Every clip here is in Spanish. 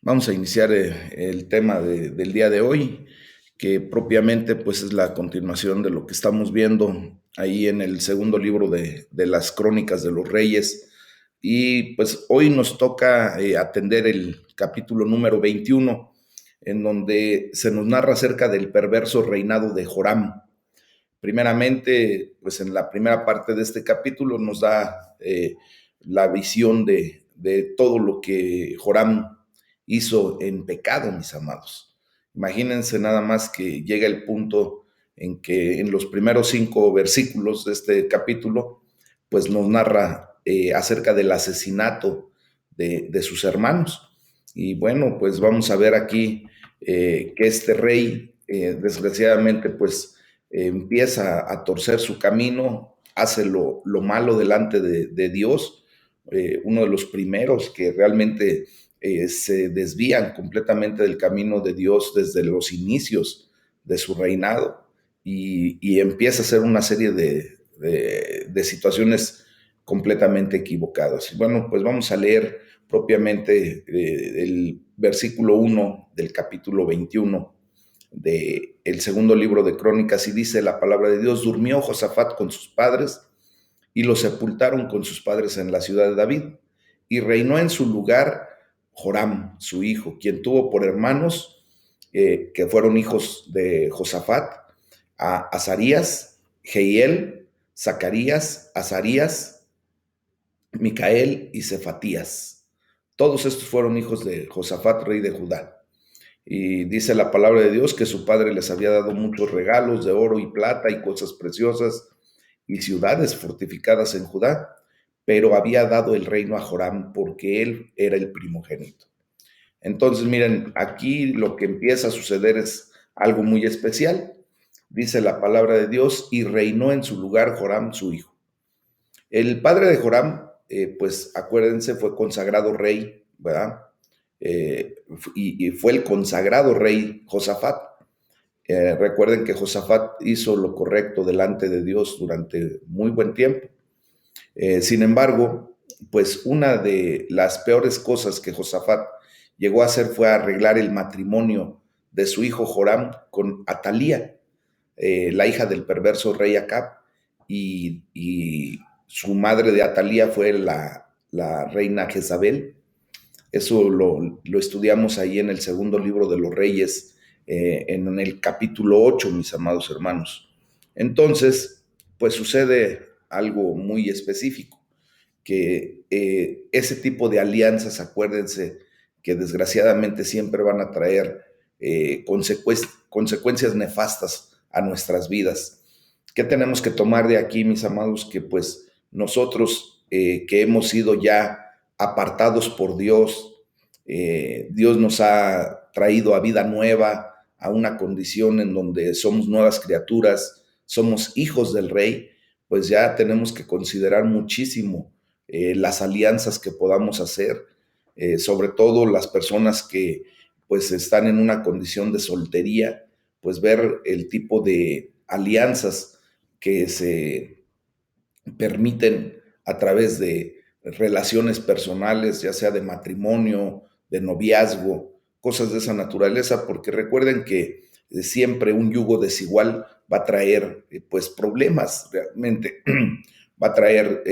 Vamos a iniciar el tema del día de hoy, que propiamente pues es la continuación de lo que estamos viendo ahí en el segundo libro de las Crónicas de los Reyes. Y pues hoy nos toca atender el capítulo número 21, en donde se nos narra acerca del perverso reinado de Joram. Primeramente, pues en la primera parte de este capítulo nos da la visión de todo lo que Joram hizo en pecado, mis amados. Imagínense nada más que llega el punto en que en los primeros 5 versículos de este capítulo, pues nos narra acerca del asesinato de sus hermanos. Y bueno, pues vamos a ver aquí que este rey, desgraciadamente, pues empieza a torcer su camino, hace lo malo delante de Dios, uno de los primeros que realmente se desvían completamente del camino de Dios desde los inicios de su reinado y empieza a hacer una serie de situaciones completamente equivocadas. Y bueno, pues vamos a leer propiamente el versículo 1 del capítulo 21 del segundo libro de Crónicas, y dice la palabra de Dios: durmió Josafat con sus padres y lo sepultaron con sus padres en la ciudad de David, y reinó en su lugar Joram, su hijo, quien tuvo por hermanos, que fueron hijos de Josafat, a Azarías, Jehiel, Zacarías, Azarías, Micael y Cefatías. Todos estos fueron hijos de Josafat, rey de Judá. Y dice la palabra de Dios que su padre les había dado muchos regalos de oro y plata y cosas preciosas y ciudades fortificadas en Judá, pero había dado el reino a Joram porque él era el primogénito. Entonces, miren, aquí lo que empieza a suceder es algo muy especial. Dice la palabra de Dios: y reinó en su lugar Joram, su hijo. El padre de Joram, pues acuérdense, fue consagrado rey, ¿verdad? Y fue el consagrado rey Josafat. Recuerden que Josafat hizo lo correcto delante de Dios durante muy buen tiempo. Sin embargo, pues una de las peores cosas que Josafat llegó a hacer fue arreglar el matrimonio de su hijo Joram con Atalía, la hija del perverso rey Acab, y su madre de Atalía fue la reina Jezabel. Eso lo estudiamos ahí en el segundo libro de los Reyes, en el capítulo 8, mis amados hermanos. Entonces, pues sucede algo muy específico, que ese tipo de alianzas, acuérdense que desgraciadamente siempre van a traer consecuencias nefastas a nuestras vidas. ¿Qué tenemos que tomar de aquí, mis amados? Que pues nosotros que hemos sido ya apartados por Dios, Dios nos ha traído a vida nueva, a una condición en donde somos nuevas criaturas, somos hijos del Rey, pues ya tenemos que considerar muchísimo las alianzas que podamos hacer, sobre todo las personas que pues están en una condición de soltería, pues ver el tipo de alianzas que se permiten a través de relaciones personales, ya sea de matrimonio, de noviazgo, cosas de esa naturaleza, porque recuerden que siempre un yugo desigual va a traer pues problemas realmente, va a traer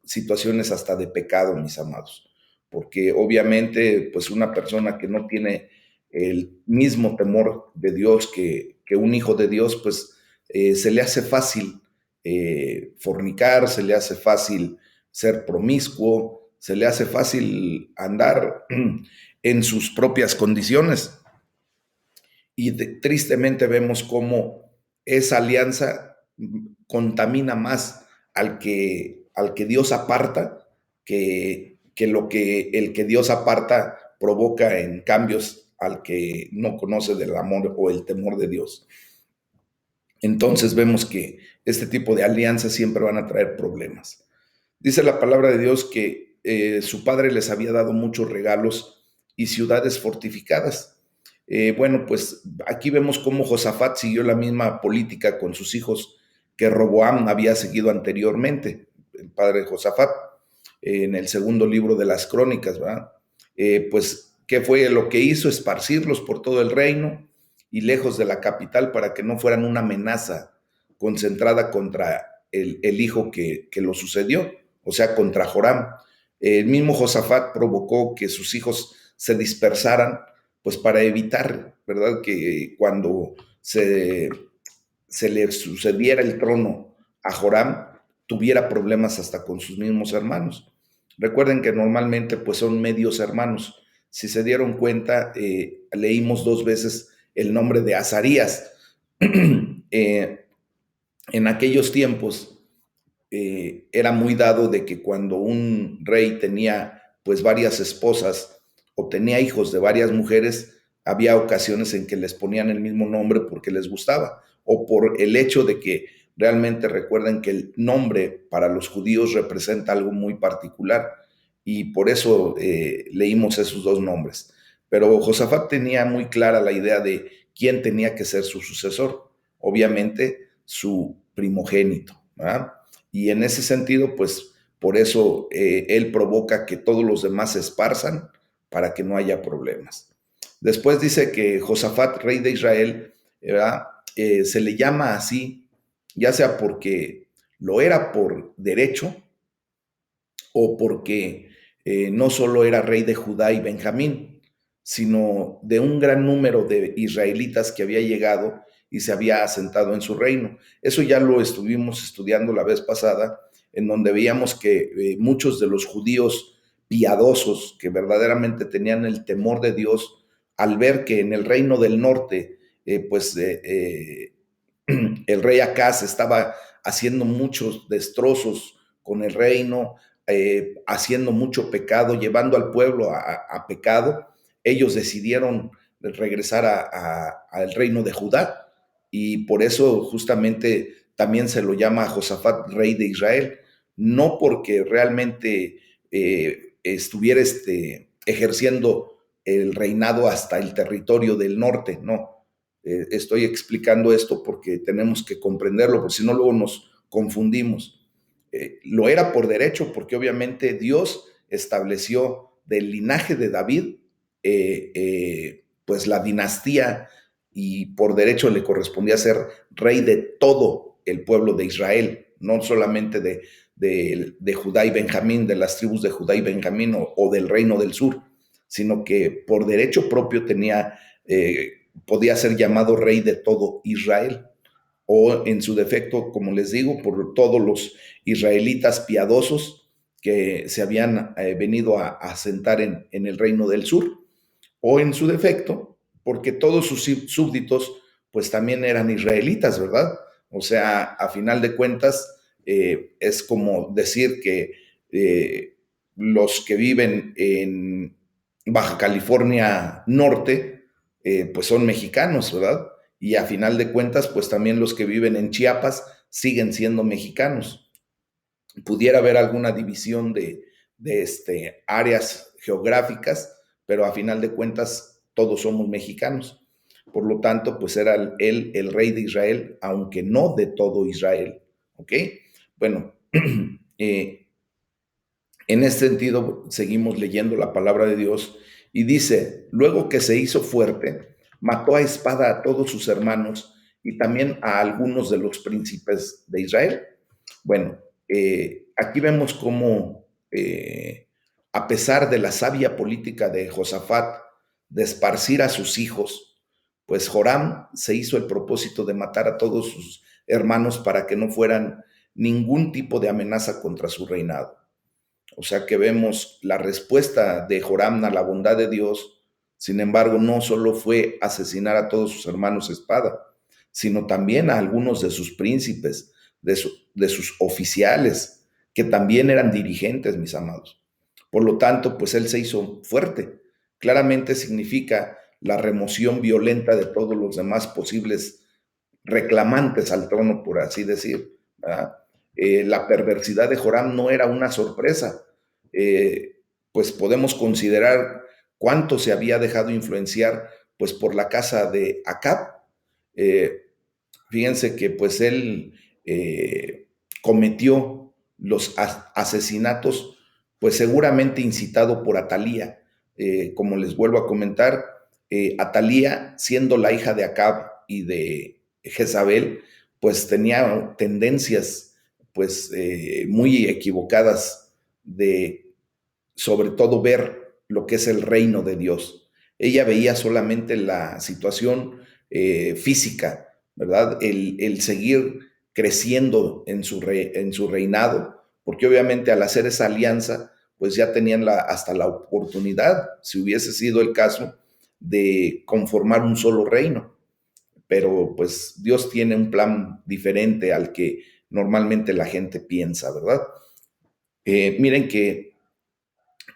situaciones hasta de pecado, mis amados, porque obviamente pues una persona que no tiene el mismo temor de Dios que un hijo de Dios, pues se le hace fácil fornicar, se le hace fácil ser promiscuo, se le hace fácil andar en sus propias condiciones. Y tristemente vemos cómo esa alianza contamina más al que Dios aparta que lo que el que Dios aparta provoca en cambios al que no conoce del amor o el temor de Dios. Entonces vemos que este tipo de alianzas siempre van a traer problemas. Dice la palabra de Dios que su padre les había dado muchos regalos y ciudades fortificadas. Bueno, pues aquí vemos cómo Josafat siguió la misma política con sus hijos que Roboam había seguido anteriormente, el padre de Josafat, en el segundo libro de las Crónicas, ¿verdad? Pues ¿Qué fue lo que hizo? Esparcirlos por todo el reino y lejos de la capital para que no fueran una amenaza concentrada contra el hijo que lo sucedió, o sea, contra Joram. El mismo Josafat provocó que sus hijos se dispersaran, pues para evitar, ¿verdad?, que cuando se le sucediera el trono a Joram, tuviera problemas hasta con sus mismos hermanos. Recuerden que normalmente pues son medios hermanos. Si se dieron cuenta, leímos 2 veces el nombre de Azarías. En aquellos tiempos era muy dado de que cuando un rey tenía pues varias esposas o tenía hijos de varias mujeres, había ocasiones en que les ponían el mismo nombre porque les gustaba o por el hecho de que realmente recuerden que el nombre para los judíos representa algo muy particular y por eso leímos esos 2 nombres. Pero Josafat tenía muy clara la idea de quién tenía que ser su sucesor, obviamente su primogénito, ¿verdad? Y en ese sentido, pues por eso él provoca que todos los demás se esparzan para que no haya problemas. Después dice que Josafat, rey de Israel, ¿verdad? Se le llama así, ya sea porque lo era por derecho o porque no solo era rey de Judá y Benjamín, sino de un gran número de israelitas que había llegado y se había asentado en su reino. Eso ya lo estuvimos estudiando la vez pasada, en donde veíamos que muchos de los judíos piadosos, que verdaderamente tenían el temor de Dios, al ver que en el reino del norte, el rey Acaz estaba haciendo muchos destrozos con el reino, haciendo mucho pecado, llevando al pueblo a pecado, ellos decidieron regresar al reino de Judá y por eso justamente también se lo llama a Josafat rey de Israel, no porque realmente estuviera ejerciendo el reinado hasta el territorio del norte, no. Estoy explicando esto porque tenemos que comprenderlo, porque si no luego nos confundimos. Lo era por derecho, porque obviamente Dios estableció del linaje de David, pues la dinastía, y por derecho le correspondía ser rey de todo el pueblo de Israel, no solamente de Judá y Benjamín, de las tribus de Judá y Benjamín o del reino del sur, sino que por derecho propio podía ser llamado rey de todo Israel o en su defecto, como les digo, por todos los israelitas piadosos que se habían venido a asentar en el reino del sur, o en su defecto, porque todos sus súbditos pues también eran israelitas, ¿verdad? O sea, a final de cuentas, es como decir que los que viven en Baja California Norte, pues son mexicanos, ¿verdad? Y a final de cuentas, pues también los que viven en Chiapas siguen siendo mexicanos. Pudiera haber alguna división de áreas geográficas, pero a final de cuentas todos somos mexicanos. Por lo tanto, pues era él el rey de Israel, aunque no de todo Israel. ¿Ok? Bueno, eh, en este sentido, seguimos leyendo la palabra de Dios y dice, luego que se hizo fuerte, mató a espada a todos sus hermanos y también a algunos de los príncipes de Israel. Bueno, aquí vemos cómo, a pesar de la sabia política de Josafat de esparcir a sus hijos, pues Joram se hizo el propósito de matar a todos sus hermanos para que no fueran ningún tipo de amenaza contra su reinado. O sea que vemos la respuesta de Joram a la bondad de Dios. Sin embargo, no solo fue asesinar a todos sus hermanos a espada, sino también a algunos de sus príncipes, de sus oficiales, que también eran dirigentes, mis amados. Por lo tanto, pues él se hizo fuerte. Claramente significa la remoción violenta de todos los demás posibles reclamantes al trono, por así decir, ¿verdad? La perversidad de Joram no era una sorpresa, eh, pues podemos considerar cuánto se había dejado influenciar pues por la casa de Acab. Eh, Fíjense que pues él cometió los asesinatos pues seguramente incitado por Atalía, como les vuelvo a comentar, Atalía, siendo la hija de Acab y de Jezabel, pues tenía tendencias pues muy equivocadas de sobre todo ver lo que es el reino de Dios. Ella veía solamente la situación física, ¿verdad? El seguir creciendo en su reinado, porque obviamente al hacer esa alianza, pues ya tenían hasta la oportunidad, si hubiese sido el caso, de conformar un solo reino. Pero pues Dios tiene un plan diferente al que normalmente la gente piensa, ¿verdad? Miren que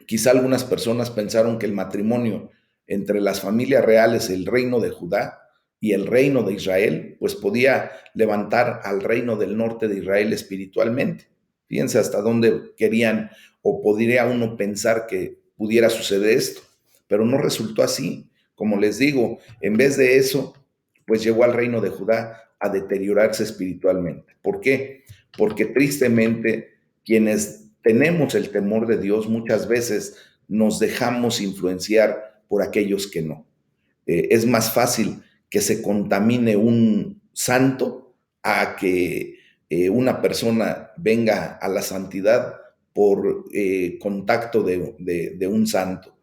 quizá algunas personas pensaron que el matrimonio entre las familias reales, el reino de Judá y el reino de Israel, pues podía levantar al reino del norte de Israel espiritualmente. Fíjense hasta dónde querían o podría uno pensar que pudiera suceder esto, pero no resultó así. Como les digo, en vez de eso, pues llegó al reino de Judá a deteriorarse espiritualmente. ¿Por qué? Porque tristemente quienes tenemos el temor de Dios muchas veces nos dejamos influenciar por aquellos que no. Es más fácil que se contamine un santo a que una persona venga a la santidad por contacto de un santo.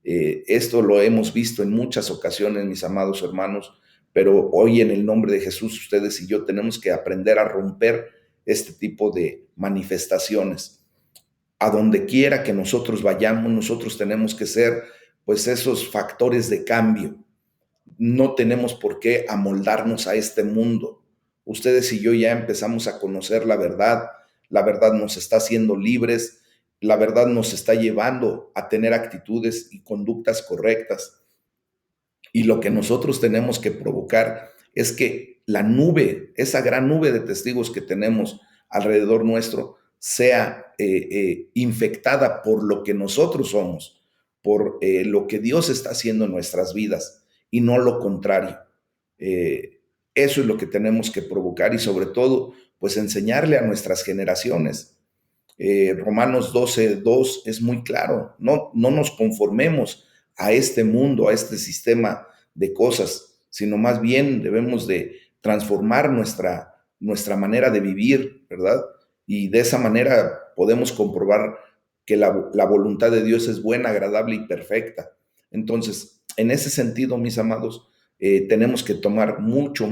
Esto lo hemos visto en muchas ocasiones, mis amados hermanos, pero hoy en el nombre de Jesús, ustedes y yo tenemos que aprender a romper este tipo de manifestaciones. A donde quiera que nosotros vayamos, nosotros tenemos que ser pues esos factores de cambio. No tenemos por qué amoldarnos a este mundo. Ustedes y yo ya empezamos a conocer la verdad nos está haciendo libres, la verdad nos está llevando a tener actitudes y conductas correctas. Y lo que nosotros tenemos que provocar es que la nube, esa gran nube de testigos que tenemos alrededor nuestro, sea infectada por lo que nosotros somos, por lo que Dios está haciendo en nuestras vidas y no lo contrario. Eso es lo que tenemos que provocar y sobre todo, pues enseñarle a nuestras generaciones. Romanos 12:2 es muy claro, no nos conformemos a este mundo, a este sistema de cosas, sino más bien debemos de transformar nuestra manera de vivir, ¿verdad? Y de esa manera podemos comprobar que la voluntad de Dios es buena, agradable y perfecta. Entonces, en ese sentido, mis amados, tenemos que tomar mucha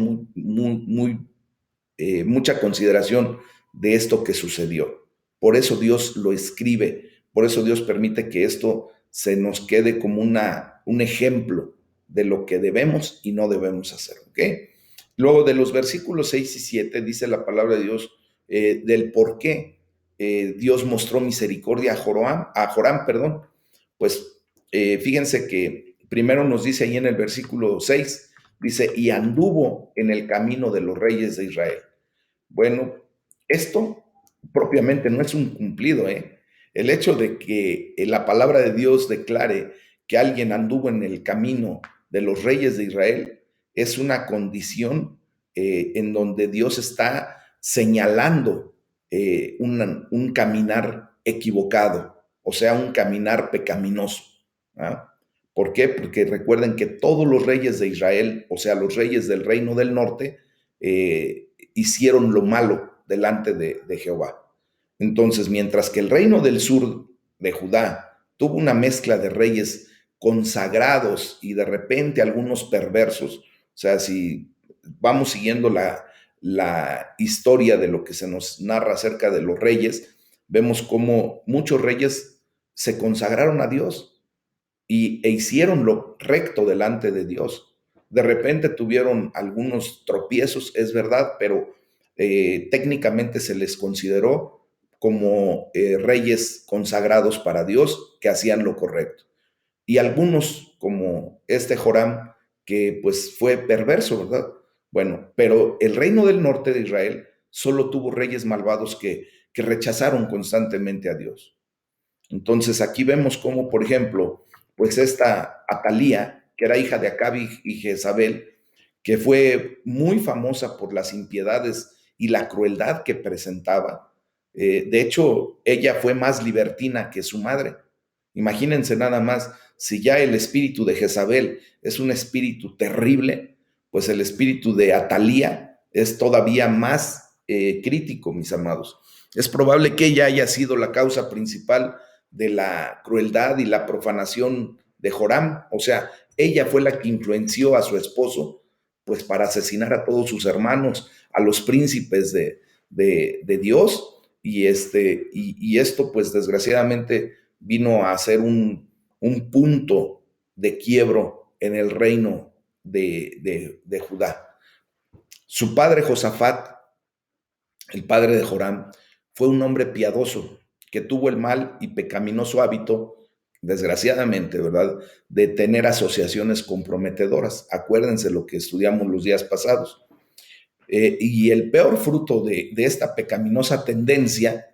consideración de esto que sucedió. Por eso Dios lo escribe, por eso Dios permite que esto se nos quede como un ejemplo de lo que debemos y no debemos hacer, ¿ok? Luego de los versículos 6 y 7 dice la palabra de Dios del por qué Dios mostró misericordia a Joram, perdón. Pues fíjense que primero nos dice ahí en el versículo 6, dice, y anduvo en el camino de los reyes de Israel. Bueno, esto propiamente no es un cumplido, ¿eh? El hecho de que la palabra de Dios declare que alguien anduvo en el camino de los reyes de Israel es una condición en donde Dios está señalando un caminar equivocado, o sea, un caminar pecaminoso. ¿Ah? ¿Por qué? Porque recuerden que todos los reyes de Israel, o sea, los reyes del reino del norte, hicieron lo malo delante de Jehová. Entonces, mientras que el reino del sur de Judá tuvo una mezcla de reyes consagrados y de repente algunos perversos, o sea, si vamos siguiendo la historia de lo que se nos narra acerca de los reyes, vemos cómo muchos reyes se consagraron a Dios e hicieron lo recto delante de Dios. De repente tuvieron algunos tropiezos, es verdad, pero técnicamente se les consideró como reyes consagrados para Dios que hacían lo correcto. Y algunos, como este Joram, que pues fue perverso, ¿verdad? Bueno, pero el reino del norte de Israel solo tuvo reyes malvados que rechazaron constantemente a Dios. Entonces aquí vemos cómo, por ejemplo, pues esta Atalía, que era hija de Acab y Jezabel, que fue muy famosa por las impiedades y la crueldad que presentaba. De hecho, ella fue más libertina que su madre. Imagínense nada más, si ya el espíritu de Jezabel es un espíritu terrible, pues el espíritu de Atalía es todavía más crítico, mis amados. Es probable que ella haya sido la causa principal de la crueldad y la profanación de Joram. O sea, ella fue la que influenció a su esposo pues para asesinar a todos sus hermanos, a los príncipes de Dios, y esto pues desgraciadamente vino a ser un punto de quiebro en el reino de Judá. Su padre Josafat, el padre de Joram, fue un hombre piadoso que tuvo el mal y pecaminoso hábito, desgraciadamente, ¿verdad?, de tener asociaciones comprometedoras. Acuérdense lo que estudiamos los días pasados. Y el peor fruto de esta pecaminosa tendencia,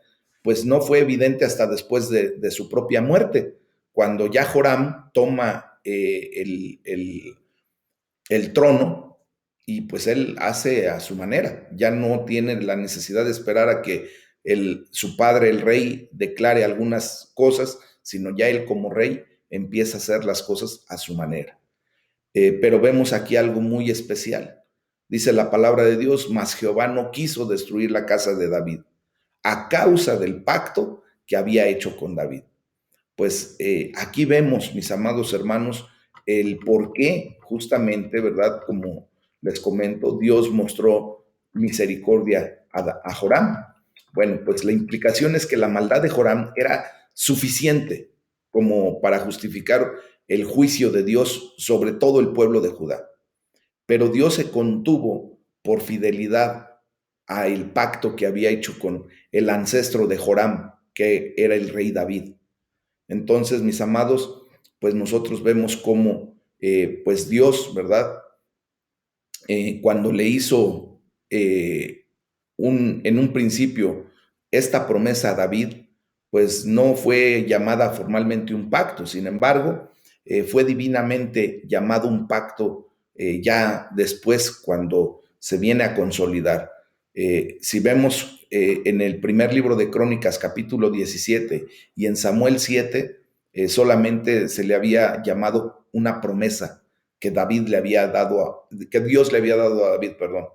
pues no fue evidente hasta después de su propia muerte, cuando ya Joram toma el trono y pues él hace a su manera, ya no tiene la necesidad de esperar a que su padre, el rey, declare algunas cosas, sino ya él como rey empieza a hacer las cosas a su manera. Pero vemos aquí algo muy especial. Dice la palabra de Dios, mas Jehová no quiso destruir la casa de David a causa del pacto que había hecho con David. Pues aquí vemos, mis amados hermanos, el por qué justamente, ¿verdad? Como les comento, Dios mostró misericordia a Joram. Bueno, pues la implicación es que la maldad de Joram era suficiente como para justificar el juicio de Dios sobre todo el pueblo de Judá. Pero Dios se contuvo por fidelidad al pacto que había hecho con el ancestro de Joram, que era el rey David. Entonces, mis amados, pues nosotros vemos cómo, pues Dios, ¿verdad? Cuando le hizo en un principio esta promesa a David, pues no fue llamada formalmente un pacto, sin embargo, fue divinamente llamado un pacto ya después cuando se viene a consolidar. Si vemos en el primer libro de Crónicas, capítulo 17, y en Samuel 7, solamente se le había llamado una promesa que David le había dado, que Dios le había dado a David, perdón.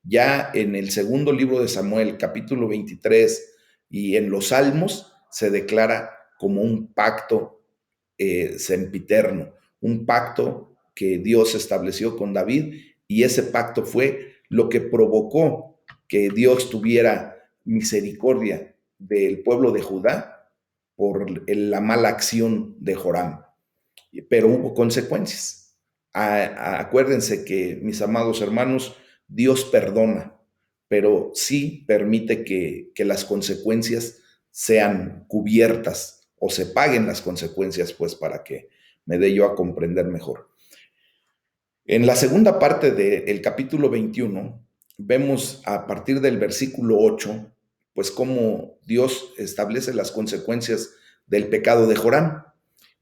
Ya en el segundo libro de Samuel, capítulo 23, y en los Salmos, se declara como un pacto sempiterno, un pacto que Dios estableció con David, y ese pacto fue lo que provocó que Dios tuviera misericordia del pueblo de Judá por la mala acción de Joram. Pero hubo consecuencias. Acuérdense que, mis amados hermanos, Dios perdona, pero sí permite que las consecuencias sean cubiertas o se paguen las consecuencias, pues para que me dé yo a comprender mejor. En la segunda parte del capítulo 21, vemos a partir del versículo 8, pues cómo Dios establece las consecuencias del pecado de Joram.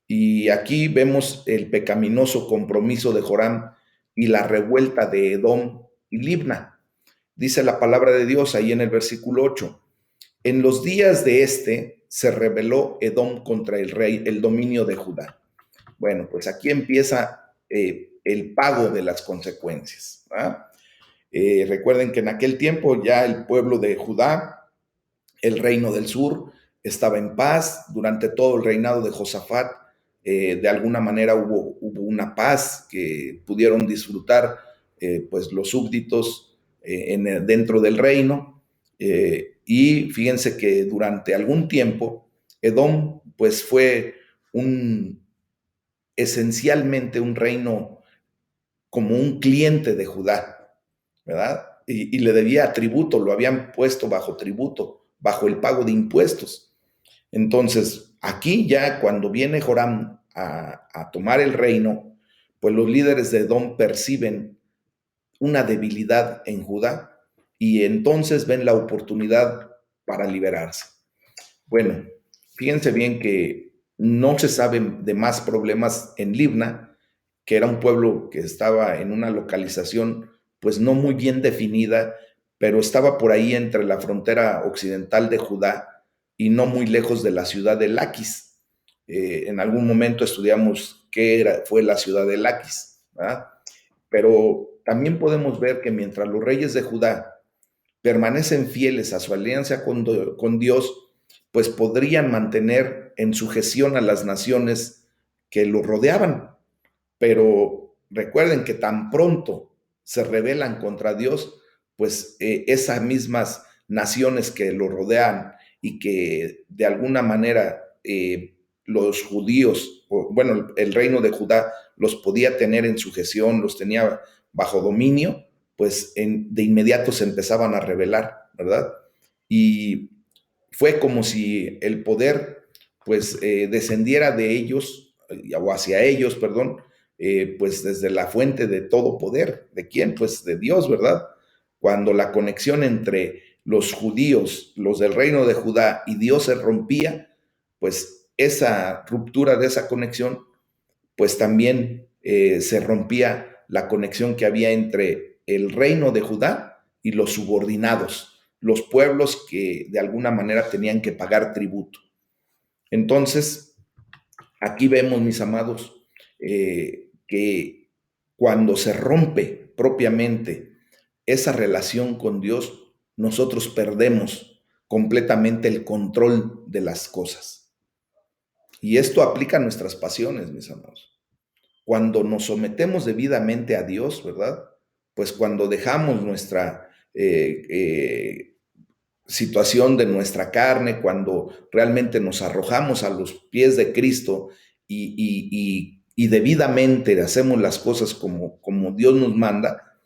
Y aquí vemos el pecaminoso compromiso de Joram y la revuelta de Edom y Libna. Dice la palabra de Dios ahí en el versículo 8. En los días de se rebeló Edom contra el rey, el dominio de Judá. Bueno, pues aquí empieza el pago de las consecuencias. Recuerden que en aquel tiempo ya el pueblo de Judá, el reino del sur, estaba en paz. Durante todo el reinado de Josafat, de alguna manera hubo una paz que pudieron disfrutar pues los súbditos dentro del reino. Y fíjense que durante algún tiempo Edom pues fue esencialmente un reino como un cliente de Judá, ¿verdad? Y le debía tributo, lo habían puesto bajo tributo, bajo el pago de impuestos. Entonces, aquí ya cuando viene Joram a tomar el reino, pues los líderes de Edom perciben una debilidad en Judá y entonces ven la oportunidad para liberarse. Bueno, fíjense bien que no se sabe de más problemas en Libna, que era un pueblo que estaba en una localización pues no muy bien definida, pero estaba por ahí entre la frontera occidental de Judá y no muy lejos de la ciudad de Laquis. En algún momento estudiamos fue la ciudad de Laquis, ¿verdad? Pero también podemos ver que mientras los reyes de Judá permanecen fieles a su alianza con Dios, pues podrían mantener en sujeción a las naciones que lo rodeaban. Pero recuerden que tan pronto se rebelan contra Dios, pues esas mismas naciones que lo rodean y que de alguna manera los judíos, bueno, el reino de Judá los podía tener en sujeción, los tenía bajo dominio, pues de inmediato se empezaban a rebelar, ¿verdad? Y fue como si el poder pues descendiera de ellos, o hacia ellos, perdón, pues desde la fuente de todo poder. ¿De quién? Pues de Dios, ¿verdad? Cuando la conexión entre los judíos, los del reino de Judá y Dios se rompía, pues esa ruptura de esa conexión, pues también se rompía la conexión que había entre el reino de Judá y los subordinados, los pueblos que de alguna manera tenían que pagar tributo. Entonces, aquí vemos, mis amados, que cuando se rompe propiamente esa relación con Dios, nosotros perdemos completamente el control de las cosas. Y esto aplica a nuestras pasiones, mis amados. Cuando nos sometemos debidamente a Dios, ¿verdad? Pues cuando dejamos nuestra situación de nuestra carne, cuando realmente nos arrojamos a los pies de Cristo y debidamente hacemos las cosas como Dios nos manda,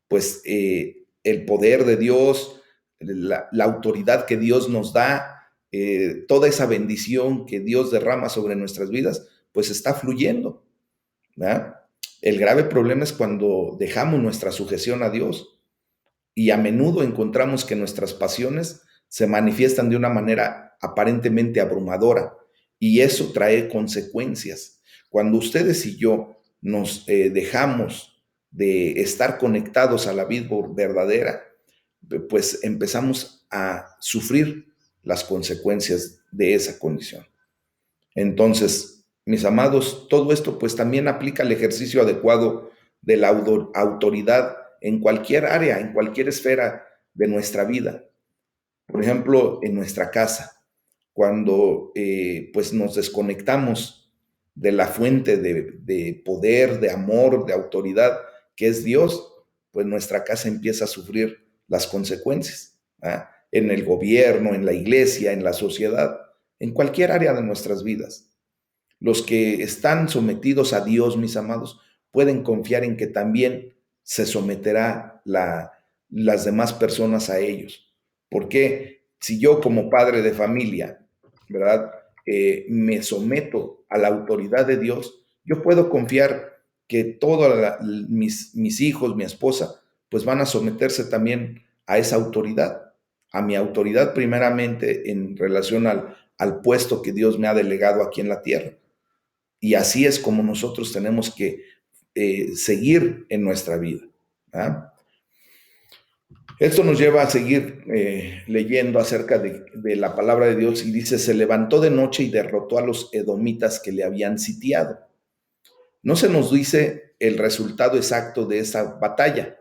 pues el poder de Dios, la autoridad que Dios nos da, toda esa bendición que Dios derrama sobre nuestras vidas, pues está fluyendo, ¿verdad? El grave problema es cuando dejamos nuestra sujeción a Dios y a menudo encontramos que nuestras pasiones se manifiestan de una manera aparentemente abrumadora y eso trae consecuencias. Cuando ustedes y yo nos dejamos de estar conectados a la vida verdadera, pues empezamos a sufrir las consecuencias de esa condición. Entonces, mis amados, todo esto pues también aplica al ejercicio adecuado de la autoridad en cualquier área, en cualquier esfera de nuestra vida. Por ejemplo, en nuestra casa, cuando pues nos desconectamos de la fuente de poder, de amor, de autoridad, que es Dios, pues nuestra casa empieza a sufrir las consecuencias, ¿ah? En el gobierno, en la iglesia, en la sociedad, en cualquier área de nuestras vidas. Los que están sometidos a Dios, mis amados, pueden confiar en que también se someterá las demás personas a ellos. Porque si yo como padre de familia, ¿verdad? Me someto a la autoridad de Dios, yo puedo confiar que todos mis hijos, mi esposa, pues van a someterse también a esa autoridad, a mi autoridad primeramente en relación al puesto que Dios me ha delegado aquí en la tierra. Y así es como nosotros tenemos que seguir en nuestra vida. ¿Ah? Esto nos lleva a seguir leyendo acerca de la palabra de Dios y dice, se levantó de noche y derrotó a los edomitas que le habían sitiado. No se nos dice el resultado exacto de esa batalla.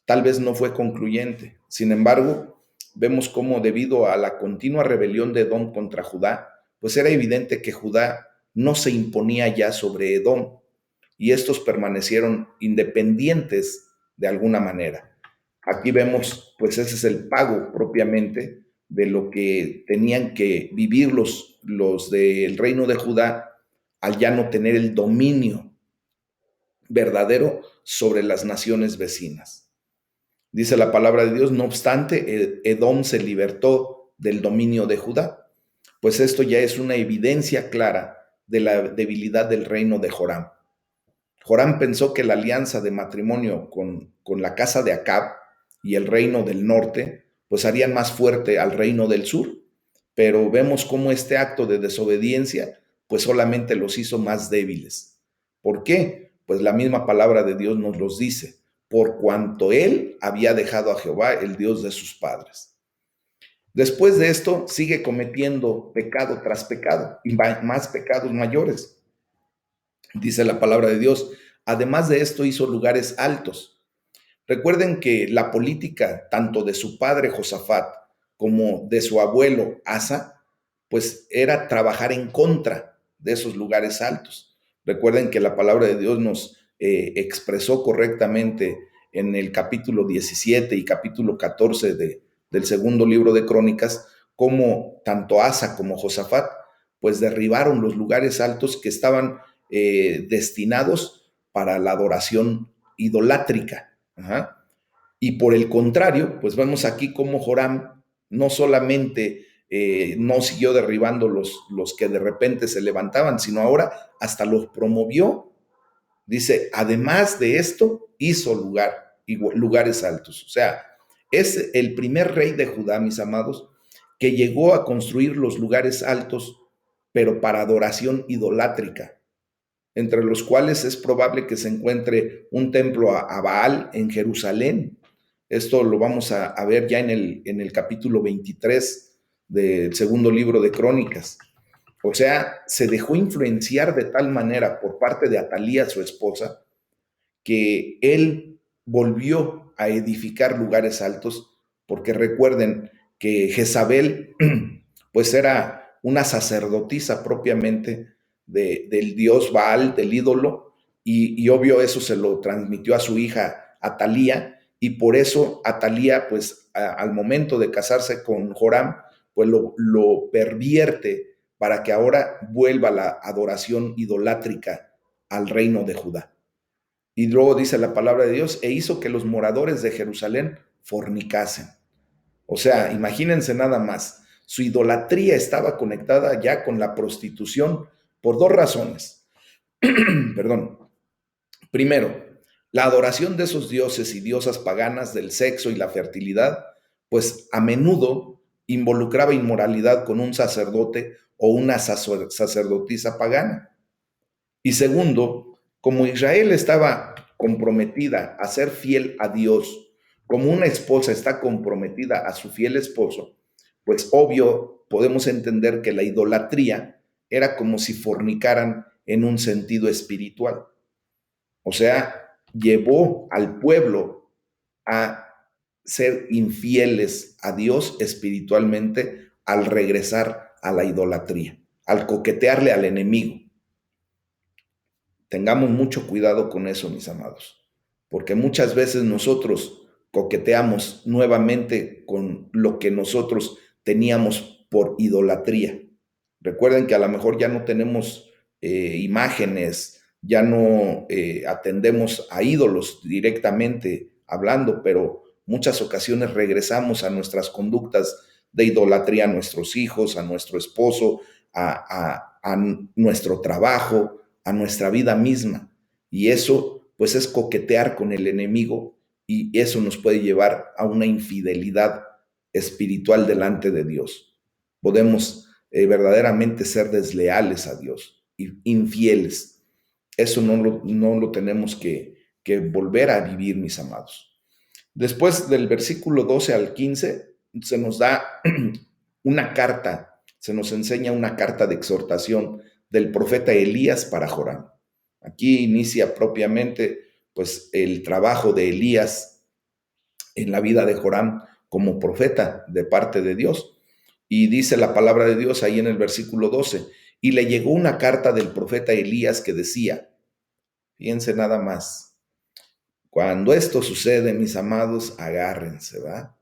Tal vez no fue concluyente. Sin embargo, vemos cómo debido a la continua rebelión de Edom contra Judá, pues era evidente que Judá no se imponía ya sobre Edom y estos permanecieron independientes de alguna manera. Aquí vemos, pues ese es el pago propiamente de lo que tenían que vivir los del reino de Judá al ya no tener el dominio verdadero sobre las naciones vecinas. Dice la palabra de Dios, no obstante, Edom se libertó del dominio de Judá, pues esto ya es una evidencia clara de la debilidad del reino de Joram. Joram pensó que la alianza de matrimonio con la casa de Acab y el reino del norte, pues harían más fuerte al reino del sur, pero vemos cómo este acto de desobediencia, pues solamente los hizo más débiles. ¿Por qué? Pues la misma palabra de Dios nos los dice, por cuanto él había dejado a Jehová, el Dios de sus padres. Después de esto, sigue cometiendo pecado tras pecado y más pecados mayores. Dice la palabra de Dios. Además de esto, hizo lugares altos. Recuerden que la política, tanto de su padre Josafat como de su abuelo Asa, pues era trabajar en contra de esos lugares altos. Recuerden que la palabra de Dios nos expresó correctamente en el capítulo 17 y capítulo 14 del segundo libro de Crónicas, como tanto Asa como Josafat, pues derribaron los lugares altos que estaban destinados para la adoración idolátrica. Ajá. Y por el contrario, pues vemos aquí cómo Joram no solamente no siguió derribando los que de repente se levantaban, sino ahora hasta los promovió. Dice, además de esto, hizo lugares altos. O sea, es el primer rey de Judá, mis amados, que llegó a construir los lugares altos, pero para adoración idolátrica, entre los cuales es probable que se encuentre un templo a Baal en Jerusalén. Esto lo vamos a ver ya en el capítulo 23 del segundo libro de Crónicas. O sea, se dejó influenciar de tal manera por parte de Atalía, su esposa, que él volvió a edificar lugares altos, porque recuerden que Jezabel, pues era una sacerdotisa propiamente del dios Baal, del ídolo, y obvio eso se lo transmitió a su hija Atalía, y por eso Atalía, pues al momento de casarse con Joram, pues lo pervierte para que ahora vuelva la adoración idolátrica al reino de Judá. Y luego dice la palabra de Dios, e hizo que los moradores de Jerusalén fornicasen. O sea, imagínense nada más, su idolatría estaba conectada ya con la prostitución por dos razones. Perdón. Primero, la adoración de esos dioses y diosas paganas del sexo y la fertilidad, pues a menudo involucraba inmoralidad con un sacerdote o una sacerdotisa pagana. Y segundo, como Israel estaba comprometida a ser fiel a Dios, como una esposa está comprometida a su fiel esposo, pues obvio podemos entender que la idolatría era como si fornicaran en un sentido espiritual. O sea, llevó al pueblo a ser infieles a Dios espiritualmente al regresar a la idolatría, al coquetearle al enemigo. Tengamos mucho cuidado con eso, mis amados, porque muchas veces nosotros coqueteamos nuevamente con lo que nosotros teníamos por idolatría. Recuerden que a lo mejor ya no tenemos imágenes, ya no atendemos a ídolos directamente hablando, pero muchas ocasiones regresamos a nuestras conductas de idolatría a nuestros hijos, a nuestro esposo, a nuestro trabajo, a nuestra vida misma. Y eso, pues, es coquetear con el enemigo y eso nos puede llevar a una infidelidad espiritual delante de Dios. Podemos verdaderamente ser desleales a Dios, infieles. Eso no lo tenemos que volver a vivir, mis amados. Después del versículo 12 al 15, se nos da una carta, se nos enseña una carta de exhortación del profeta Elías para Joram. Aquí inicia propiamente pues el trabajo de Elías en la vida de Joram como profeta de parte de Dios. Y dice la palabra de Dios ahí en el versículo 12, y le llegó una carta del profeta Elías que decía, fíjense nada más, cuando esto sucede, mis amados, agárrense, ¿va?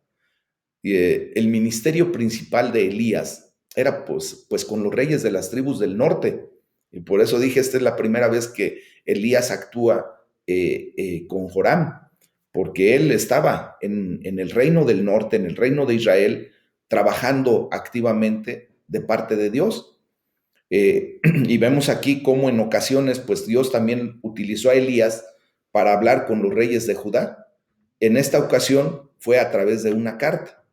Y, el ministerio principal de Elías era pues con los reyes de las tribus del norte. Y por eso dije, esta es la primera vez que Elías actúa con Joram, porque él estaba en el reino del norte, en el reino de Israel, trabajando activamente de parte de Dios. Y vemos aquí cómo en ocasiones, pues Dios también utilizó a Elías para hablar con los reyes de Judá. En esta ocasión fue a través de una carta.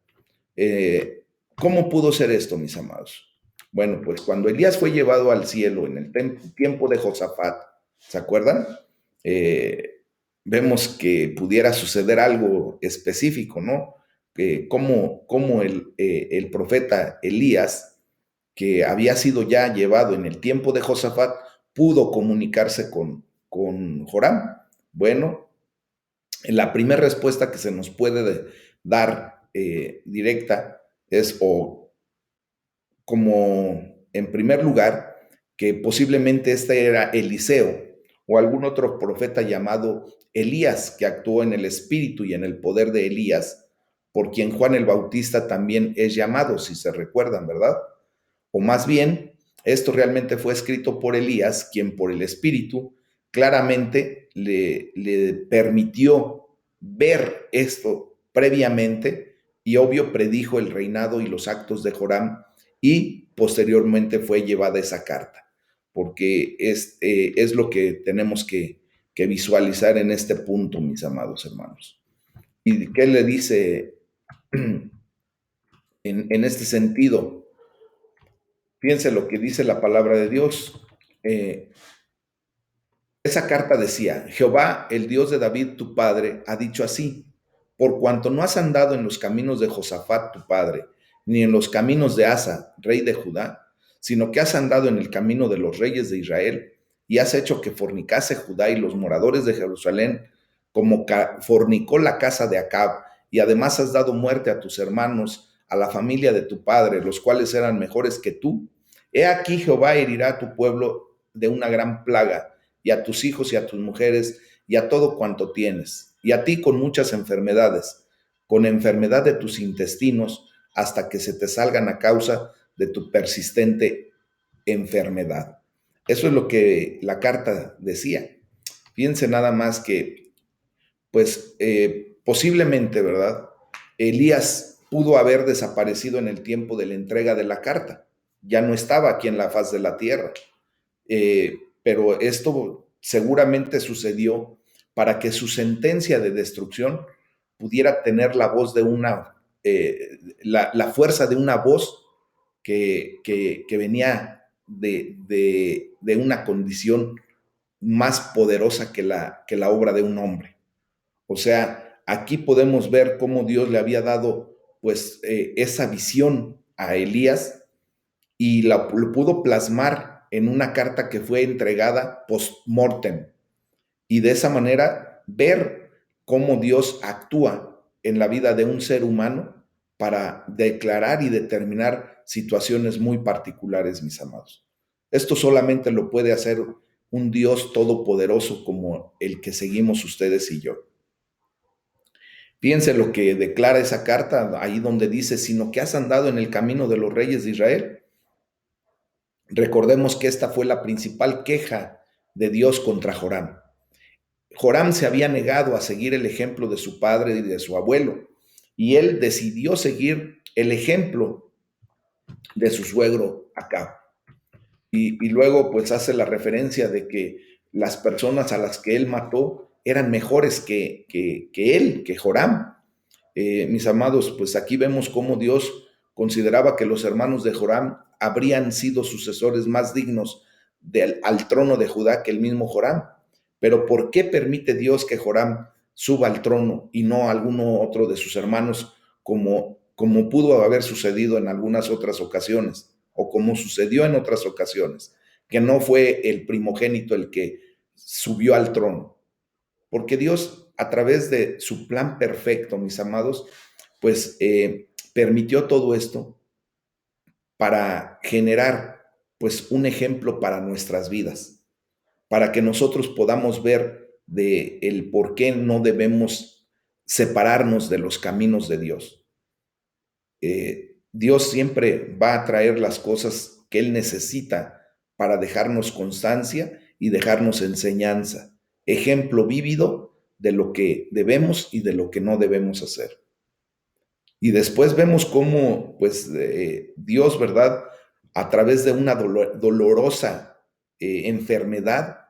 ¿Cómo pudo ser esto, mis amados? Bueno, pues cuando Elías fue llevado al cielo en el tiempo de Josafat, ¿se acuerdan? Vemos que pudiera suceder algo específico, ¿no? cómo el profeta Elías, que había sido ya llevado en el tiempo de Josafat, pudo comunicarse con Joram. Bueno, la primera respuesta que se nos puede dar directa es, o como en primer lugar, que posiblemente este era Eliseo o algún otro profeta llamado Elías, que actuó en el espíritu y en el poder de Elías, por quien Juan el Bautista también es llamado, si se recuerdan, ¿verdad? O más bien, esto realmente fue escrito por Elías, quien por el Espíritu claramente le permitió ver esto previamente y obvio predijo el reinado y los actos de Joram y posteriormente fue llevada esa carta, porque es lo que tenemos que visualizar en este punto, mis amados hermanos. ¿Y qué le dice en este sentido? Fíjense lo que dice la palabra de Dios. Eh, Esa carta decía, Jehová, el Dios de David, tu padre, ha dicho así, por cuanto no has andado en los caminos de Josafat, tu padre, ni en los caminos de Asa, rey de Judá, sino que has andado en el camino de los reyes de Israel, y has hecho que fornicase Judá y los moradores de Jerusalén, como fornicó la casa de Acab, y además has dado muerte a tus hermanos, a la familia de tu padre, los cuales eran mejores que tú. He aquí Jehová herirá a tu pueblo de una gran plaga, y a tus hijos y a tus mujeres y a todo cuanto tienes, y a ti con muchas enfermedades, con enfermedad de tus intestinos, hasta que se te salgan a causa de tu persistente enfermedad. Eso es lo que la carta decía. Fíjense nada más que, pues, posiblemente, ¿verdad? Elías pudo haber desaparecido en el tiempo de la entrega de la carta. Ya no estaba aquí en la faz de la tierra. Pero esto seguramente sucedió para que su sentencia de destrucción pudiera tener la voz de la fuerza de una voz que venía de una condición más poderosa que la obra de un hombre. O sea, aquí podemos ver cómo Dios le había dado pues esa visión a Elías y lo pudo plasmar en una carta que fue entregada post-mortem. Y de esa manera ver cómo Dios actúa en la vida de un ser humano para declarar y determinar situaciones muy particulares, mis amados. Esto solamente lo puede hacer un Dios todopoderoso como el que seguimos ustedes y yo. Fíjense lo que declara esa carta, ahí donde dice, sino que has andado en el camino de los reyes de Israel. Recordemos que esta fue la principal queja de Dios contra Joram. Joram se había negado a seguir el ejemplo de su padre y de su abuelo, y él decidió seguir el ejemplo de su suegro Acab. Y luego pues hace la referencia de que las personas a las que él mató eran mejores que él, que Joram. Mis amados, pues aquí vemos cómo Dios consideraba que los hermanos de Joram habrían sido sucesores más dignos al trono de Judá que el mismo Joram. Pero ¿por qué permite Dios que Joram suba al trono y no alguno otro de sus hermanos como pudo haber sucedido en algunas otras ocasiones o como sucedió en otras ocasiones, que no fue el primogénito el que subió al trono? Porque Dios, a través de su plan perfecto, mis amados, pues permitió todo esto para generar pues un ejemplo para nuestras vidas, para que nosotros podamos ver de el por qué no debemos separarnos de los caminos de Dios. Dios siempre va a traer las cosas que Él necesita para dejarnos constancia y dejarnos enseñanza, ejemplo vívido de lo que debemos y de lo que no debemos hacer. Y después vemos cómo, pues, Dios, ¿verdad? A través de una dolorosa enfermedad,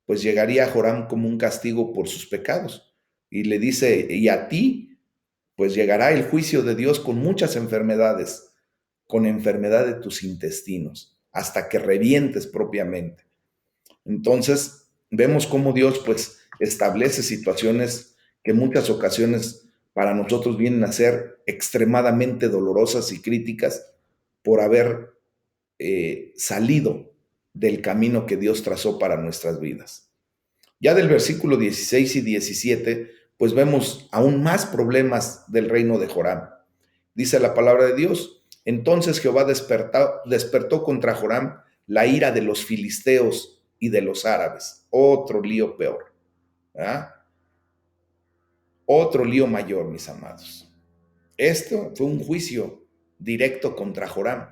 pues llegaría a Joram como un castigo por sus pecados. Y le dice, y a ti, pues llegará el juicio de Dios con muchas enfermedades, con enfermedad de tus intestinos, hasta que revientes propiamente. Entonces, vemos cómo Dios, pues, establece situaciones que en muchas ocasiones para nosotros vienen a ser extremadamente dolorosas y críticas por haber salido del camino que Dios trazó para nuestras vidas. Ya del versículo 16 y 17, pues vemos aún más problemas del reino de Joram. Dice la palabra de Dios: entonces Jehová despertó contra Joram la ira de los filisteos y de los árabes. Otro lío peor. ¿Ah? Otro lío mayor, mis amados. Esto fue un juicio directo contra Joram.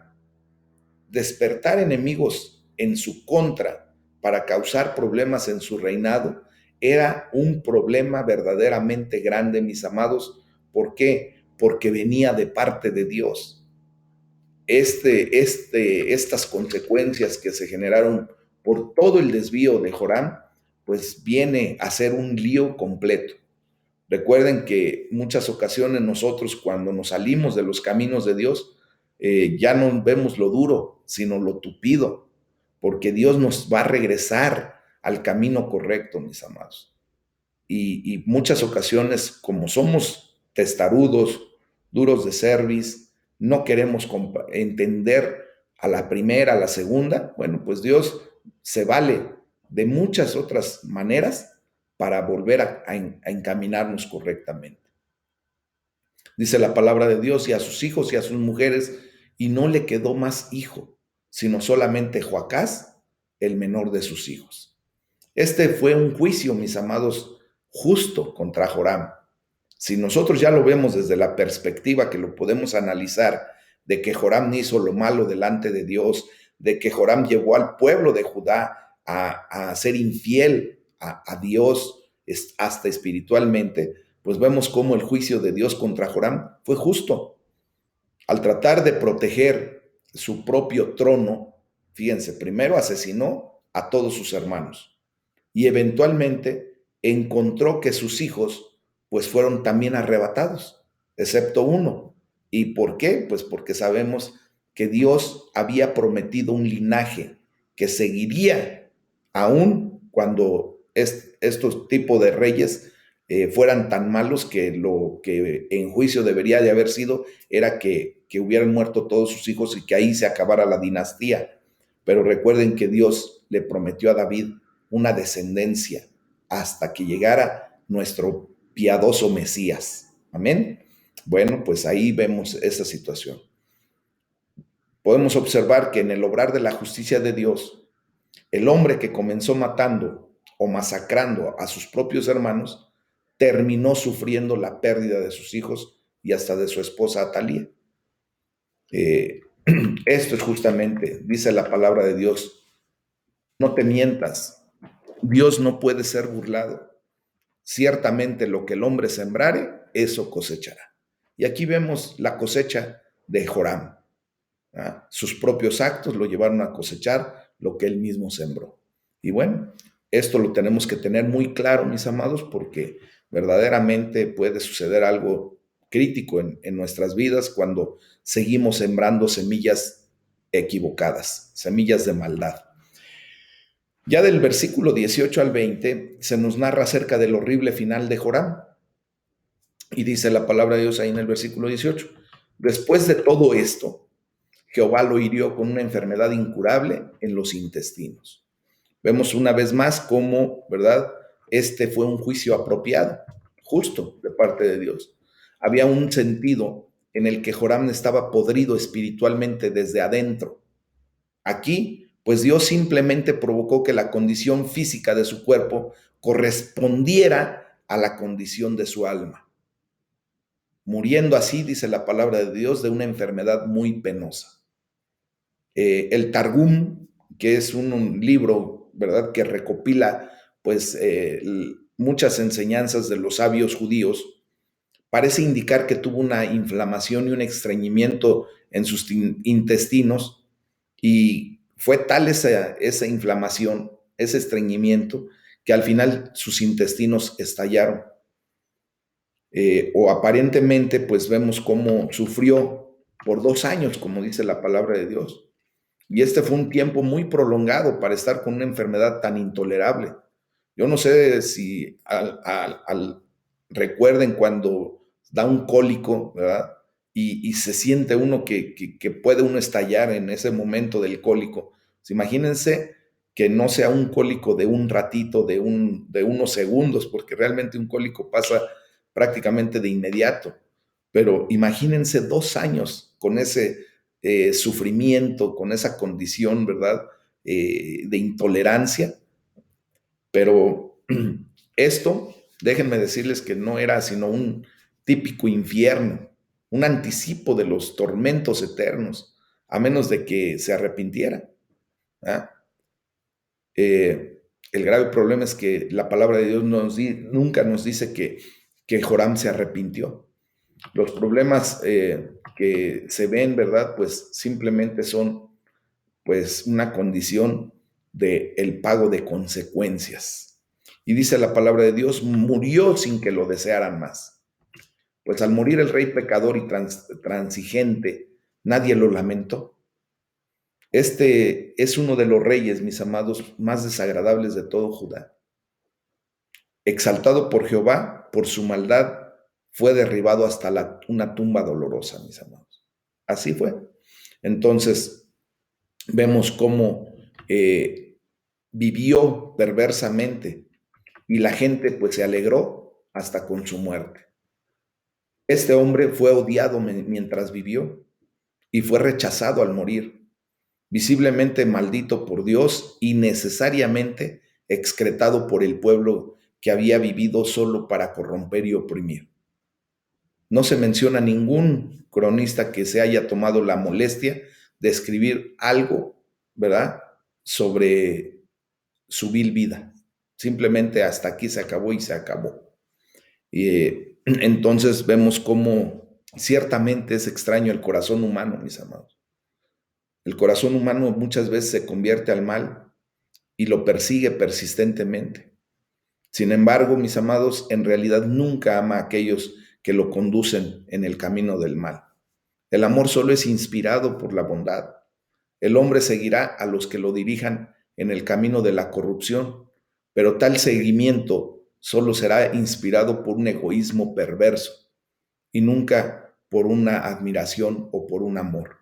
Despertar enemigos en su contra para causar problemas en su reinado era un problema verdaderamente grande, mis amados. ¿Por qué? Porque venía de parte de Dios. Estas consecuencias que se generaron por todo el desvío de Joram, pues viene a ser un lío completo. Recuerden que muchas ocasiones nosotros, cuando nos salimos de los caminos de Dios, ya no vemos lo duro, sino lo tupido, porque Dios nos va a regresar al camino correcto, mis amados. Y muchas ocasiones, como somos testarudos, duros de cerviz, no queremos entender a la primera, a la segunda, bueno, pues Dios se vale de muchas otras maneras para volver a encaminarnos correctamente. Dice la palabra de Dios: y a sus hijos y a sus mujeres, y no le quedó más hijo, sino solamente Joacás, el menor de sus hijos. Este fue un juicio, mis amados, justo contra Joram. Si nosotros ya lo vemos desde la perspectiva que lo podemos analizar, de que Joram hizo lo malo delante de Dios, de que Joram llevó al pueblo de Judá a ser infiel a Dios hasta espiritualmente, pues vemos cómo el juicio de Dios contra Joram fue justo. Al tratar de proteger su propio trono, fíjense, primero asesinó a todos sus hermanos y eventualmente encontró que sus hijos pues fueron también arrebatados, excepto uno. ¿Y por qué? Pues porque sabemos que Dios había prometido un linaje que seguiría aún cuando estos tipos de reyes fueran tan malos, que lo que en juicio debería de haber sido era que hubieran muerto todos sus hijos y que ahí se acabara la dinastía. Pero recuerden que Dios le prometió a David una descendencia hasta que llegara nuestro piadoso Mesías. Amén. Bueno, pues ahí vemos esa situación. Podemos observar que en el obrar de la justicia de Dios, el hombre que comenzó matando o masacrando a sus propios hermanos terminó sufriendo la pérdida de sus hijos y hasta de su esposa Atalía. Esto es justamente, dice la palabra de Dios: no te mientas, Dios no puede ser burlado. Ciertamente lo que el hombre sembrare, eso cosechará. Y aquí vemos la cosecha de Joram. ¿Ah? Sus propios actos lo llevaron a cosechar lo que él mismo sembró. Y bueno, esto lo tenemos que tener muy claro, mis amados, porque verdaderamente puede suceder algo crítico en nuestras vidas cuando seguimos sembrando semillas equivocadas, semillas de maldad. Ya del versículo 18 al 20 se nos narra acerca del horrible final de Joram. Y dice la palabra de Dios ahí en el versículo 18: después de todo esto, Jehová lo hirió con una enfermedad incurable en los intestinos. Vemos una vez más cómo, ¿verdad? Este fue un juicio apropiado, justo de parte de Dios. Había un sentido en el que Joram estaba podrido espiritualmente desde adentro. Aquí, pues Dios simplemente provocó que la condición física de su cuerpo correspondiera a la condición de su alma, muriendo así, dice la palabra de Dios, de una enfermedad muy penosa. El Targum, que es un libro, ¿verdad?, que recopila pues muchas enseñanzas de los sabios judíos, parece indicar que tuvo una inflamación y un estreñimiento en sus intestinos, y fue tal esa inflamación, ese estreñimiento, que al final sus intestinos estallaron. O aparentemente, pues vemos cómo sufrió por 2 años, como dice la palabra de Dios. Y este fue un tiempo muy prolongado para estar con una enfermedad tan intolerable. Yo no sé si recuerden cuando da un cólico, ¿verdad? Y se siente uno que puede uno estallar en ese momento del cólico. Pues imagínense que no sea un cólico de un ratito, de unos segundos, porque realmente un cólico pasa prácticamente de inmediato. Pero imagínense 2 años con ese sufrimiento, con esa condición, ¿verdad? De intolerancia. Pero esto, déjenme decirles que no era sino un típico infierno, un anticipo de los tormentos eternos, a menos de que se arrepintiera. ¿Ah? El grave problema es que la palabra de Dios nunca nos dice que Joram se arrepintió. Los problemas que se ven, ¿verdad? Pues simplemente son pues una condición de el pago de consecuencias. Y dice la palabra de Dios, murió sin que lo desearan más. Pues al morir el rey pecador y transigente, nadie lo lamentó. Este es uno de los reyes, mis amados, más desagradables de todo Judá. Exaltado por Jehová, por su maldad, fue derribado hasta una tumba dolorosa, mis amados. Así fue. Entonces, vemos cómo vivió perversamente y la gente pues se alegró hasta con su muerte. Este hombre fue odiado mientras vivió y fue rechazado al morir, visiblemente maldito por Dios y necesariamente excretado por el pueblo que había vivido solo para corromper y oprimir. No se menciona ningún cronista que se haya tomado la molestia de escribir algo, ¿verdad?, sobre su vil vida. Simplemente hasta aquí se acabó y se acabó. Entonces vemos cómo ciertamente es extraño el corazón humano, mis amados. El corazón humano muchas veces se convierte al mal y lo persigue persistentemente. Sin embargo, mis amados, en realidad nunca ama a aquellos que lo conducen en el camino del mal. El amor solo es inspirado por la bondad. El hombre seguirá a los que lo dirijan en el camino de la corrupción, pero tal seguimiento solo será inspirado por un egoísmo perverso y nunca por una admiración o por un amor.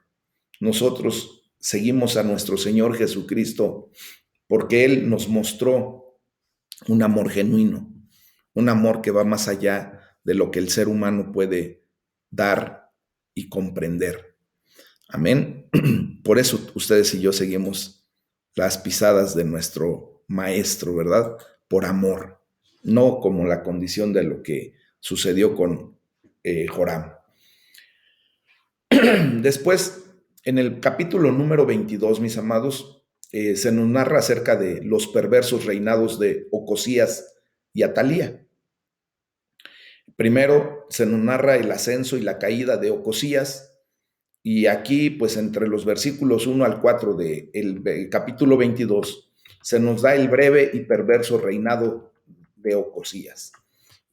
Nosotros seguimos a nuestro Señor Jesucristo porque Él nos mostró un amor genuino, un amor que va más allá de lo que el ser humano puede dar y comprender. Amén. Por eso ustedes y yo seguimos las pisadas de nuestro Maestro, ¿verdad? Por amor, no como la condición de lo que sucedió con Joram. Después, en el capítulo número 22, mis amados, se nos narra acerca de los perversos reinados de Ocosías y Atalía. Primero se nos narra el ascenso y la caída de Ocosías, y aquí, pues entre los versículos 1 al 4 del capítulo 22, se nos da el breve y perverso reinado de Ocosías.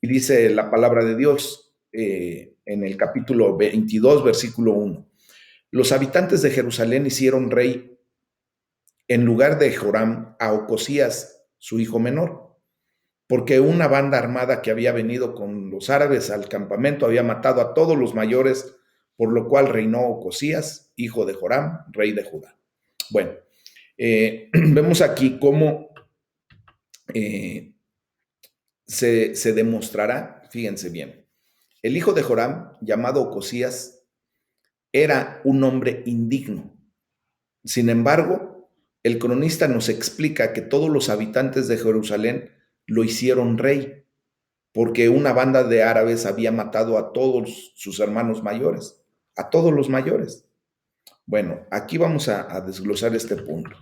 Y dice la palabra de Dios en el capítulo 22, versículo 1. Los habitantes de Jerusalén hicieron rey en lugar de Joram a Ocosías, su hijo menor, porque una banda armada que había venido con los árabes al campamento había matado a todos los mayores, por lo cual reinó Ocosías, hijo de Joram, rey de Judá. Bueno, vemos aquí cómo se demostrará, fíjense bien, el hijo de Joram, llamado Ocosías, era un hombre indigno. Sin embargo, el cronista nos explica que todos los habitantes de Jerusalén lo hicieron rey, porque una banda de árabes había matado a todos sus hermanos mayores, a todos los mayores. Bueno, aquí vamos a desglosar este punto.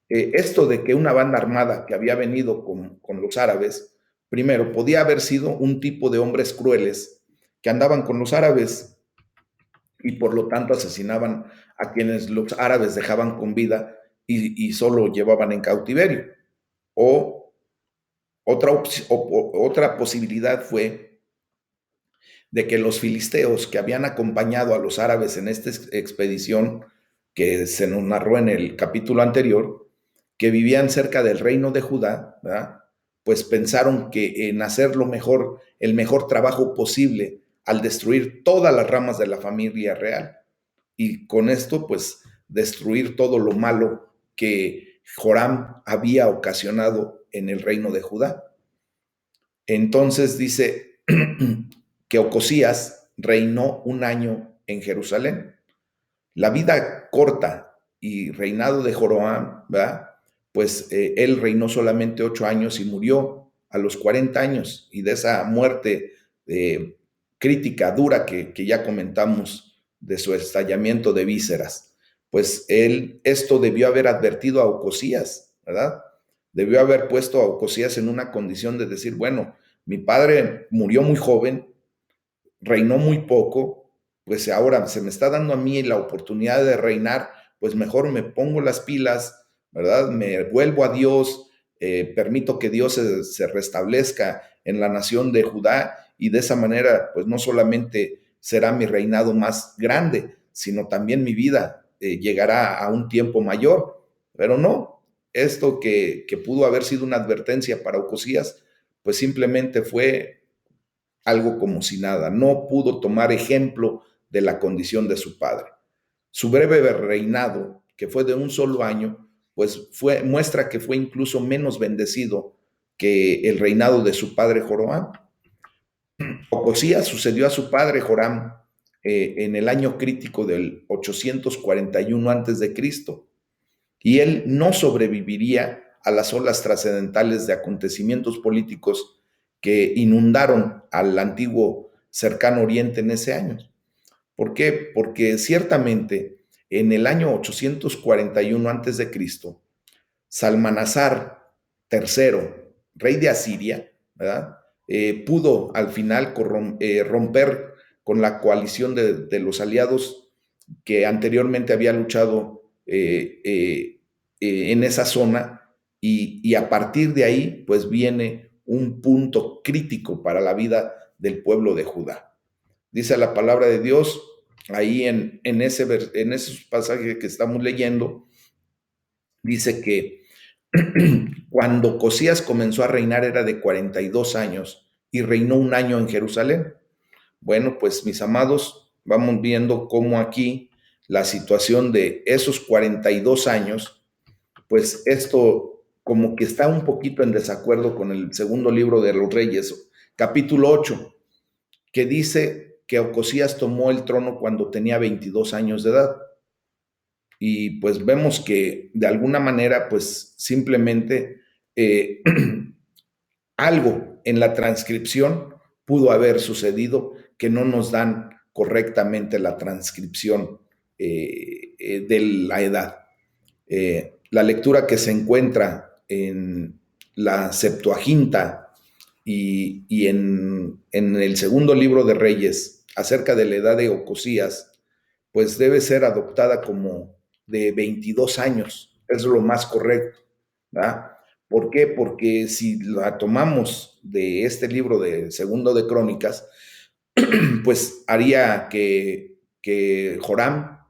Esto de que una banda armada que había venido con los árabes, primero, podía haber sido un tipo de hombres crueles que andaban con los árabes y por lo tanto asesinaban a quienes los árabes dejaban con vida y solo llevaban en cautiverio. O otra posibilidad fue de que los filisteos que habían acompañado a los árabes en esta expedición que se nos narró en el capítulo anterior, que vivían cerca del reino de Judá, ¿verdad?, pues pensaron que en hacer el mejor trabajo posible al destruir todas las ramas de la familia real y con esto pues destruir todo lo malo que Joram había ocasionado en el reino de Judá. Entonces dice que Ocosías reinó un año en Jerusalén. La vida corta y reinado de Joroam, ¿verdad? Pues él reinó solamente 8 años y murió a los 40 años. Y de esa muerte crítica, dura, que ya comentamos, de su estallamiento de vísceras, pues él esto debió haber advertido a Ocosías, ¿verdad? Debió haber puesto a Ocosías en una condición de decir, bueno, mi padre murió muy joven, reinó muy poco, pues ahora se me está dando a mí la oportunidad de reinar, pues mejor me pongo las pilas, ¿verdad? Me vuelvo a Dios, permito que Dios se restablezca en la nación de Judá y de esa manera, pues no solamente será mi reinado más grande, sino también mi vida llegará a un tiempo mayor. Pero no, esto que pudo haber sido una advertencia para Ocosías, pues simplemente fue algo como si nada. No pudo tomar ejemplo de la condición de su padre. Su breve reinado, que fue de un solo año, pues muestra que fue incluso menos bendecido que el reinado de su padre Joram. Ocosías sucedió a su padre Joram en el año crítico del 841 a.C. y él no sobreviviría a las olas trascendentales de acontecimientos políticos que inundaron al antiguo cercano Oriente en ese año. ¿Por qué? Porque ciertamente en el año 841 a.C., Salmanasar III, rey de Asiria, ¿verdad? Pudo al final romper con la coalición de los aliados que anteriormente había luchado en esa zona y a partir de ahí pues viene un punto crítico para la vida del pueblo de Judá. Dice la palabra de Dios ahí en esos pasajes que estamos leyendo, dice que cuando Ocosías comenzó a reinar era de 42 años y reinó un año en Jerusalén. Bueno, pues mis amados, vamos viendo cómo aquí la situación de esos 42 años, pues esto como que está un poquito en desacuerdo con el segundo libro de los Reyes, capítulo 8, que dice que Ocosías tomó el trono cuando tenía 22 años de edad. Y pues vemos que de alguna manera, pues simplemente algo en la transcripción pudo haber sucedido que no nos dan correctamente la transcripción de la edad. La lectura que se encuentra en la Septuaginta y en el segundo libro de Reyes acerca de la edad de Ocosías, pues debe ser adoptada como de 22 años, es lo más correcto, ¿verdad? ¿Por qué? Porque si la tomamos de este libro de Segundo de Crónicas, pues haría que Joram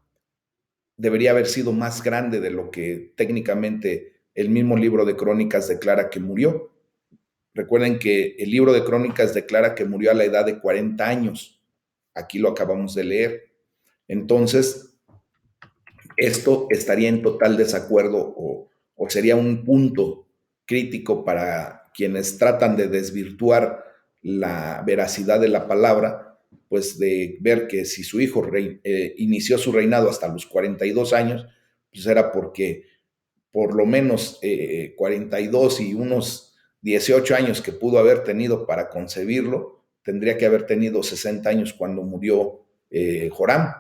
debería haber sido más grande de lo que técnicamente el mismo libro de Crónicas declara que murió. Recuerden que el libro de Crónicas declara que murió a la edad de 40 años. Aquí lo acabamos de leer. Entonces, esto estaría en total desacuerdo o sería un punto crítico para quienes tratan de desvirtuar la veracidad de la palabra, pues de ver que si su hijo inició su reinado hasta los 42 años, pues era porque por lo menos 42 y unos 18 años que pudo haber tenido para concebirlo, tendría que haber tenido 60 años cuando murió Joram.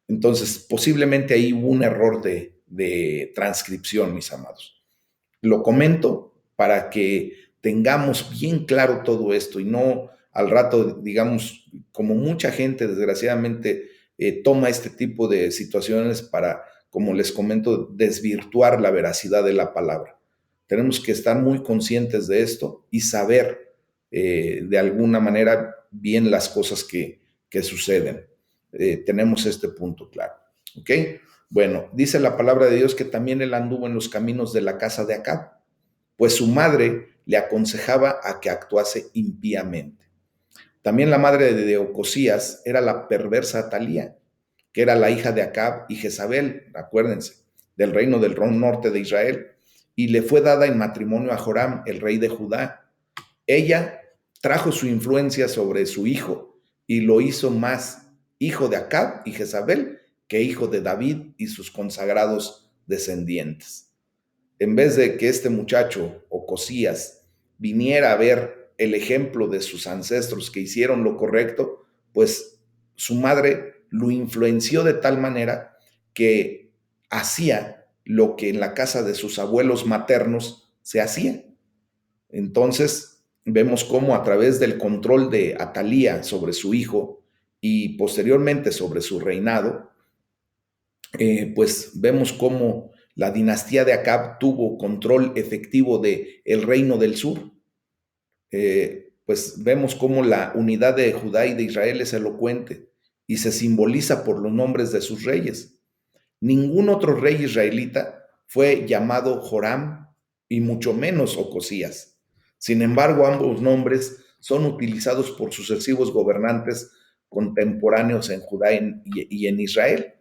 Entonces, posiblemente ahí hubo un error de transcripción, mis amados. Lo comento para que tengamos bien claro todo esto y no al rato, digamos, como mucha gente desgraciadamente toma este tipo de situaciones para, como les comento, desvirtuar la veracidad de la palabra. Tenemos que estar muy conscientes de esto y saber de alguna manera bien las cosas que suceden. Tenemos este punto claro. ¿Ok? Bueno, dice la palabra de Dios que también él anduvo en los caminos de la casa de Acab, pues su madre le aconsejaba a que actuase impíamente. También la madre de Ocosías era la perversa Atalía, que era la hija de Acab y Jezabel, acuérdense, del reino del norte de Israel, y le fue dada en matrimonio a Joram, el rey de Judá. Ella trajo su influencia sobre su hijo y lo hizo más hijo de Acab y Jezabel que hijo de David y sus consagrados descendientes. En vez de que este muchacho, Ocosías, viniera a ver el ejemplo de sus ancestros que hicieron lo correcto, pues su madre lo influenció de tal manera que hacía lo que en la casa de sus abuelos maternos se hacía. Entonces, vemos cómo a través del control de Atalía sobre su hijo y posteriormente sobre su reinado, pues vemos cómo la dinastía de Acab tuvo control efectivo de el reino del sur. Pues vemos cómo la unidad de Judá y de Israel es elocuente y se simboliza por los nombres de sus reyes. Ningún otro rey israelita fue llamado Joram y mucho menos Ocosías. Sin embargo, ambos nombres son utilizados por sucesivos gobernantes contemporáneos en Judá y en Israel.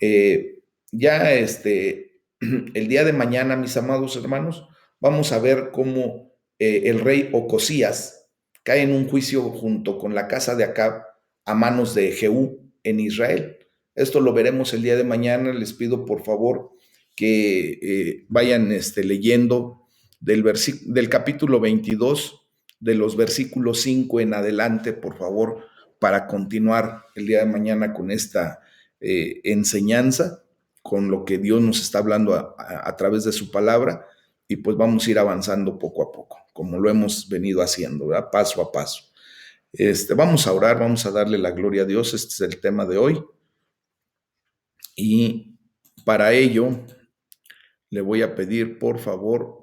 Eh, ya el día de mañana, mis amados hermanos, vamos a ver cómo el rey Ocosías cae en un juicio junto con la casa de Acab a manos de Jehú en Israel. Esto lo veremos el día de mañana. Les pido por favor que vayan leyendo del capítulo 22, de los versículos 5 en adelante, por favor, para continuar el día de mañana con esta enseñanza, con lo que Dios nos está hablando a través de su palabra, y pues vamos a ir avanzando poco a poco, como lo hemos venido haciendo, ¿verdad? Paso a paso. Vamos a orar, vamos a darle la gloria a Dios. Este es el tema de hoy, y para ello le voy a pedir por favor